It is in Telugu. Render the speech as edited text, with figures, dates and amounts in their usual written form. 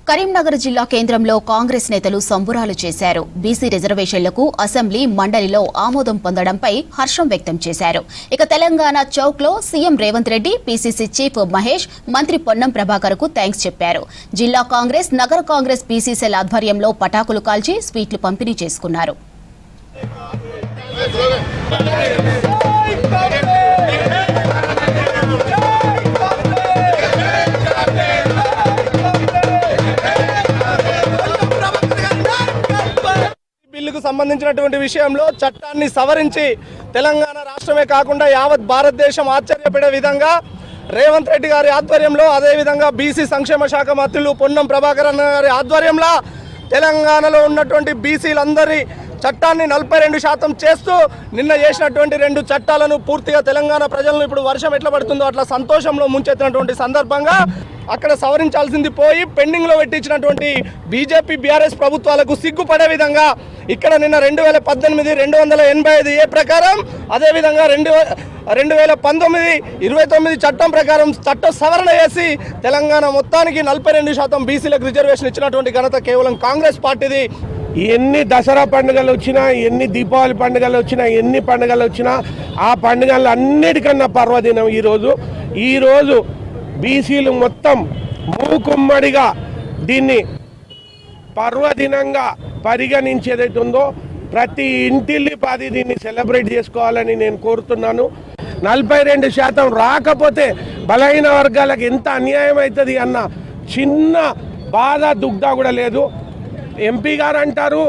కరీంనగర్ జిల్లా కేంద్రంలో కాంగ్రెస్ నేతలు సంబురాలు చేశారు. బీసీ రిజర్వేషన్లకు అసెంబ్లీ మండలిలో ఆమోదం పొందడంపై హర్షం వ్యక్తం చేశారు. ఇక తెలంగాణ చౌక్ లో CM Revanth Reddy, PCC chief Mahesh, మంత్రి పొన్నం ప్రభాకర్ కు థాంక్స్ చెప్పారు. జిల్లా కాంగ్రెస్, నగర కాంగ్రెస్ బీసీసీల ఆధ్వర్యంలో పటాకులు కాల్చి స్వీట్లు పంపిణీ చేసుకున్నారు. బిల్లుకు సంబంధించినటువంటి విషయంలో చట్టాన్ని సవరించి తెలంగాణ రాష్ట్రమే కాకుండా యావత్ భారతదేశం ఆశ్చర్యపడే విధంగా రేవంత్ రెడ్డి గారి ఆధ్వర్యంలో, అదేవిధంగా బీసీ సంక్షేమ శాఖ మంత్రులు పొన్నం ప్రభాకర్ గారి ఆధ్వర్యంలో తెలంగాణలో ఉన్నటువంటి బీసీలందరి చట్టాన్ని 42% చేస్తూ నిన్న చేసినటువంటి 2 చట్టాలను పూర్తిగా తెలంగాణ ప్రజలను ఇప్పుడు వర్షం ఎట్లా పడుతుందో అట్లా సంతోషంలో ముంచెత్తినటువంటి సందర్భంగా అక్కడ సవరించాల్సింది పోయి పెండింగ్లో పెట్టించినటువంటి బీజేపీ బీఆర్ఎస్ ప్రభుత్వాలకు సిగ్గుపడే విధంగా ఇక్కడ నిన్న 2018 285 ఏ ప్రకారం, అదేవిధంగా 2019 29 చట్టం ప్రకారం చట్ట సవరణ చేసి తెలంగాణ మొత్తానికి 42% బీసీలకు రిజర్వేషన్ ఇచ్చినటువంటి ఘనత కేవలం కాంగ్రెస్ పార్టీది. ఎన్ని దసరా పండుగలు వచ్చినా, ఎన్ని దీపావళి పండుగలు వచ్చినా, ఎన్ని పండుగలు వచ్చినా ఆ పండుగలు అన్నిటికన్నా పర్వదినం ఈరోజు బీసీలు మొత్తం మూకుమ్మడిగా దీన్ని పర్వదినంగా పరిగణించేదైతే ఉందో ప్రతి ఇంటిల్లిపాది దీన్ని సెలబ్రేట్ చేసుకోవాలని నేను కోరుతున్నాను. 42% రాకపోతే బలహీన వర్గాలకు ఎంత అన్యాయం అవుతుంది అన్న చిన్న బాధ దుగ్ధ కూడా లేదు. ఎంపీ గారు అంటారు